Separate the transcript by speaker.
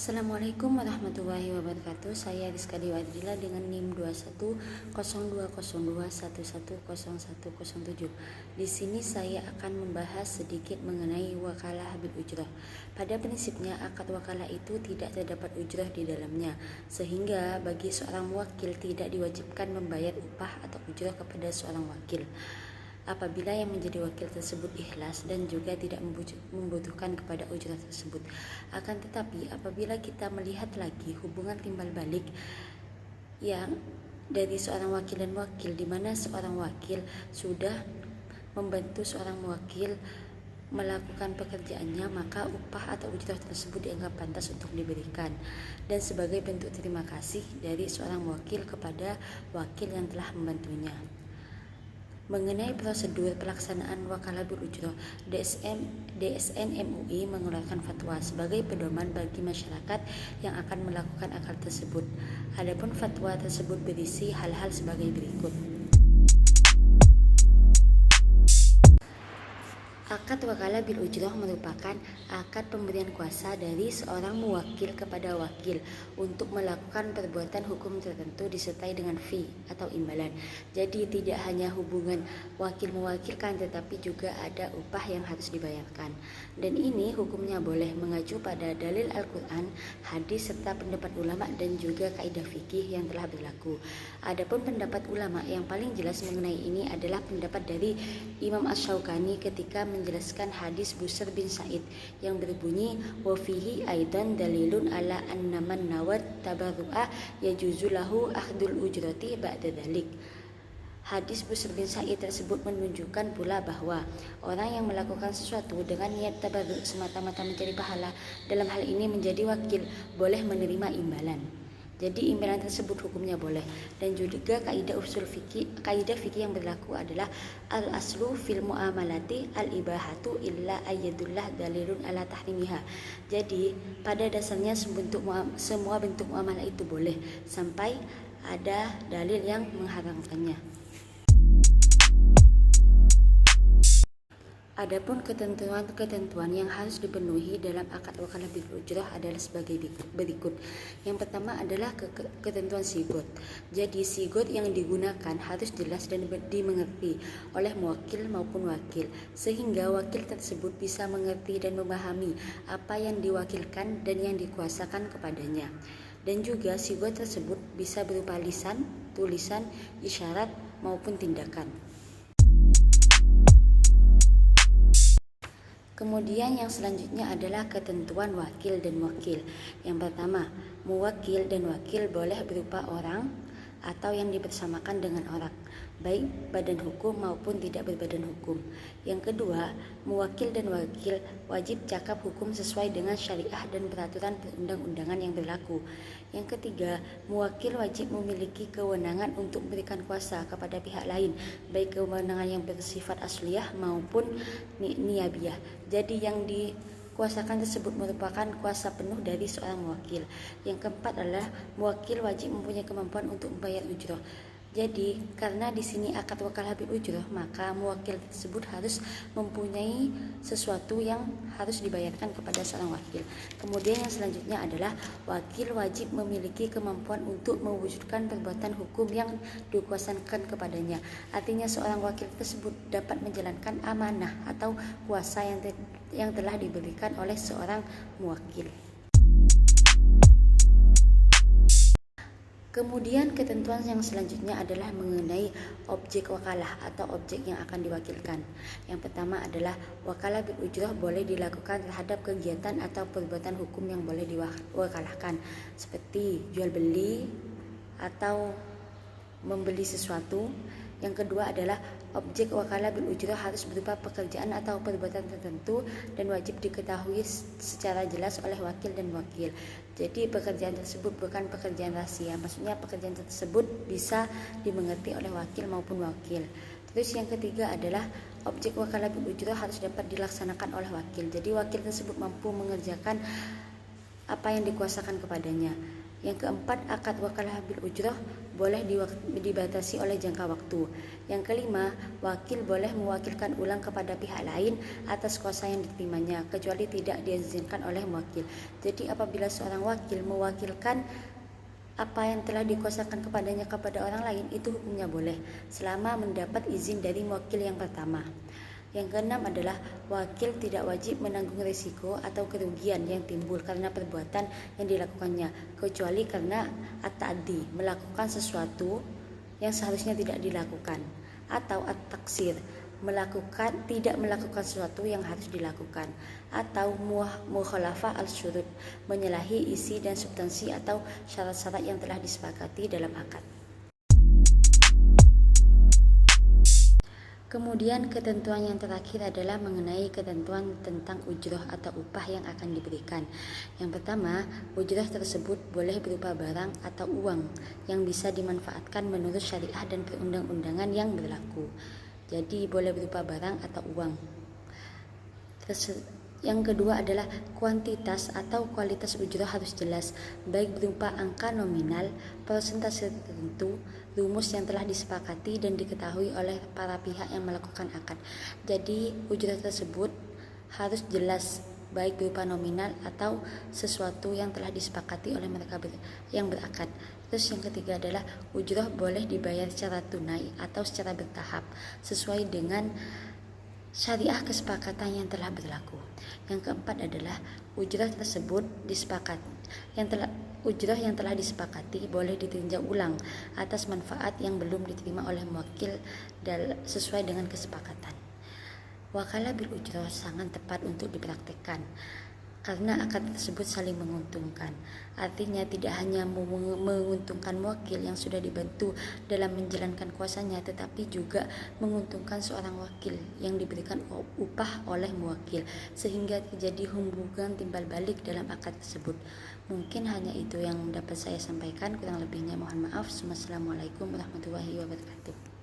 Speaker 1: Assalamualaikum warahmatullahi wabarakatuh. Saya Rizka Dewa Adrila dengan NIM 210202110107. Di sini saya akan membahas sedikit mengenai wakalah bil ujrah. Pada prinsipnya akad wakalah itu tidak terdapat ujrah di dalamnya, sehingga bagi seorang wakil tidak diwajibkan membayar upah atau ujrah kepada seorang wakil apabila yang menjadi wakil tersebut ikhlas dan juga tidak membutuhkan kepada ujrah tersebut. Akan tetapi apabila kita melihat lagi hubungan timbal balik yang dari seorang wakil dan wakil, di mana seorang wakil sudah membantu seorang wakil melakukan pekerjaannya, maka upah atau ujrah tersebut dianggap pantas untuk diberikan dan sebagai bentuk terima kasih dari seorang wakil kepada wakil yang telah membantunya. Mengenai prosedur pelaksanaan wakalah bil ujrah, DSN MUI mengeluarkan fatwa sebagai pedoman bagi masyarakat yang akan melakukan akad tersebut. Adapun fatwa tersebut berisi hal-hal sebagai berikut. Akad wakalah bil ujrah merupakan akad pemberian kuasa dari seorang muwakil kepada wakil untuk melakukan perbuatan hukum tertentu disertai dengan fee atau imbalan. Jadi tidak hanya hubungan wakil mewakilkan, tetapi juga ada upah yang harus dibayarkan. Dan ini hukumnya boleh mengacu pada dalil Al-Quran, hadis serta pendapat ulama dan juga kaidah fikih yang telah berlaku. Adapun pendapat ulama yang paling jelas mengenai ini adalah pendapat dari Imam Asy-Syaukani ketika menjelaskan hadis Busr bin Sa'id yang berbunyi wa fihi aidan dalilun ala anna man nawat tabarru'a yajuzu lahu akhdul ujrati ba'da dzalik. Hadis Busr bin Sa'id tersebut menunjukkan pula bahwa orang yang melakukan sesuatu dengan niat tabarru' semata-mata mencari pahala, dalam hal ini menjadi wakil, boleh menerima imbalan. Jadi imbalan tersebut hukumnya boleh. Dan juga kaidah fikih yang berlaku adalah al aslu fil muamalati al ibahatu illa ayyadullah dalilun ala tahrimiha. Jadi pada dasarnya semua bentuk muamalah itu boleh sampai ada dalil yang mengharamkannya. Adapun ketentuan-ketentuan yang harus dipenuhi dalam akad wakalah bil ujrah adalah sebagai berikut. Yang pertama adalah ketentuan sigot. Jadi sigot yang digunakan harus jelas dan dimengerti oleh muwakil maupun wakil, sehingga wakil tersebut bisa mengerti dan memahami apa yang diwakilkan dan yang dikuasakan kepadanya. Dan juga sigot tersebut bisa berupa lisan, tulisan, isyarat maupun tindakan. Kemudian yang selanjutnya adalah ketentuan wakil dan wakil. Yang pertama, muwakil dan wakil boleh berupa orang atau yang dibersamakan dengan orang, baik badan hukum maupun tidak berbadan hukum. Yang kedua, muwakil dan wakil wajib cakap hukum sesuai dengan syariah dan peraturan perundang-undangan yang berlaku. Yang ketiga, muwakil wajib memiliki kewenangan untuk memberikan kuasa kepada pihak lain, baik kewenangan yang bersifat asliyah maupun niyabiyah. Jadi yang dikuasakan tersebut merupakan kuasa penuh dari seorang muwakil. Yang keempat adalah muwakil wajib mempunyai kemampuan untuk membayar ujrah. Jadi karena di sini akad wakalah bil ujrah, maka muwakil tersebut harus mempunyai sesuatu yang harus dibayarkan kepada seorang wakil. Kemudian yang selanjutnya adalah wakil wajib memiliki kemampuan untuk mewujudkan perbuatan hukum yang dikuasakan kepadanya. Artinya seorang wakil tersebut dapat menjalankan amanah atau kuasa yang telah diberikan oleh seorang muwakil. Kemudian ketentuan yang selanjutnya adalah mengenai objek wakalah atau objek yang akan diwakilkan. Yang pertama adalah wakalah bil ujrah boleh dilakukan terhadap kegiatan atau perbuatan hukum yang boleh diwakalahkan, seperti jual beli atau membeli sesuatu. Yang kedua adalah objek wakalah bil ujrah harus berupa pekerjaan atau perbuatan tertentu dan wajib diketahui secara jelas oleh wakil dan wakil. Jadi pekerjaan tersebut bukan pekerjaan rahasia, maksudnya pekerjaan tersebut bisa dimengerti oleh wakil maupun wakil. Terus yang ketiga adalah objek wakalah bil ujrah harus dapat dilaksanakan oleh wakil. Jadi wakil tersebut mampu mengerjakan apa yang dikuasakan kepadanya. Yang keempat, akad wakalah bil ujrah boleh dibatasi oleh jangka waktu. Yang kelima, wakil boleh mewakilkan ulang kepada pihak lain atas kuasa yang diterimanya, kecuali tidak diizinkan oleh muwakil. Jadi apabila seorang wakil mewakilkan apa yang telah dikuasakan kepadanya kepada orang lain, itu hukumnya boleh selama mendapat izin dari muwakil yang pertama. Yang keenam adalah wakil tidak wajib menanggung risiko atau kerugian yang timbul karena perbuatan yang dilakukannya, kecuali karena at-ta'addi, melakukan sesuatu yang seharusnya tidak dilakukan, atau at-taksir, tidak melakukan sesuatu yang harus dilakukan, atau mukhalafah al-syurut, menyalahi isi dan substansi atau syarat-syarat yang telah disepakati dalam akad. Kemudian ketentuan yang terakhir adalah mengenai ketentuan tentang ujroh atau upah yang akan diberikan. Yang pertama, ujroh tersebut boleh berupa barang atau uang yang bisa dimanfaatkan menurut syariah dan perundang-undangan yang berlaku. Jadi boleh berupa barang atau uang. Yang kedua adalah kuantitas atau kualitas ujroh harus jelas, baik berupa angka nominal, persentase tertentu, rumus yang telah disepakati dan diketahui oleh para pihak yang melakukan akad. Jadi ujroh tersebut harus jelas, baik berupa nominal atau sesuatu yang telah disepakati oleh mereka yang berakad. Terus yang ketiga adalah ujroh boleh dibayar secara tunai atau secara bertahap sesuai dengan syariah kesepakatan yang telah berlaku. Yang keempat adalah ujroh tersebut ujroh yang telah disepakati boleh ditinjau ulang atas manfaat yang belum diterima oleh muwakil sesuai dengan kesepakatan. Wakalah bil ujroh sangat tepat untuk dipraktikkan karena akad tersebut saling menguntungkan. Artinya tidak hanya menguntungkan muwakil yang sudah dibantu dalam menjalankan kuasanya, tetapi juga menguntungkan seorang wakil yang diberikan upah oleh muwakil, sehingga terjadi hubungan timbal balik dalam akad tersebut. Mungkin hanya itu yang dapat saya sampaikan, kurang lebihnya mohon maaf. Wassalamualaikum warahmatullahi wabarakatuh.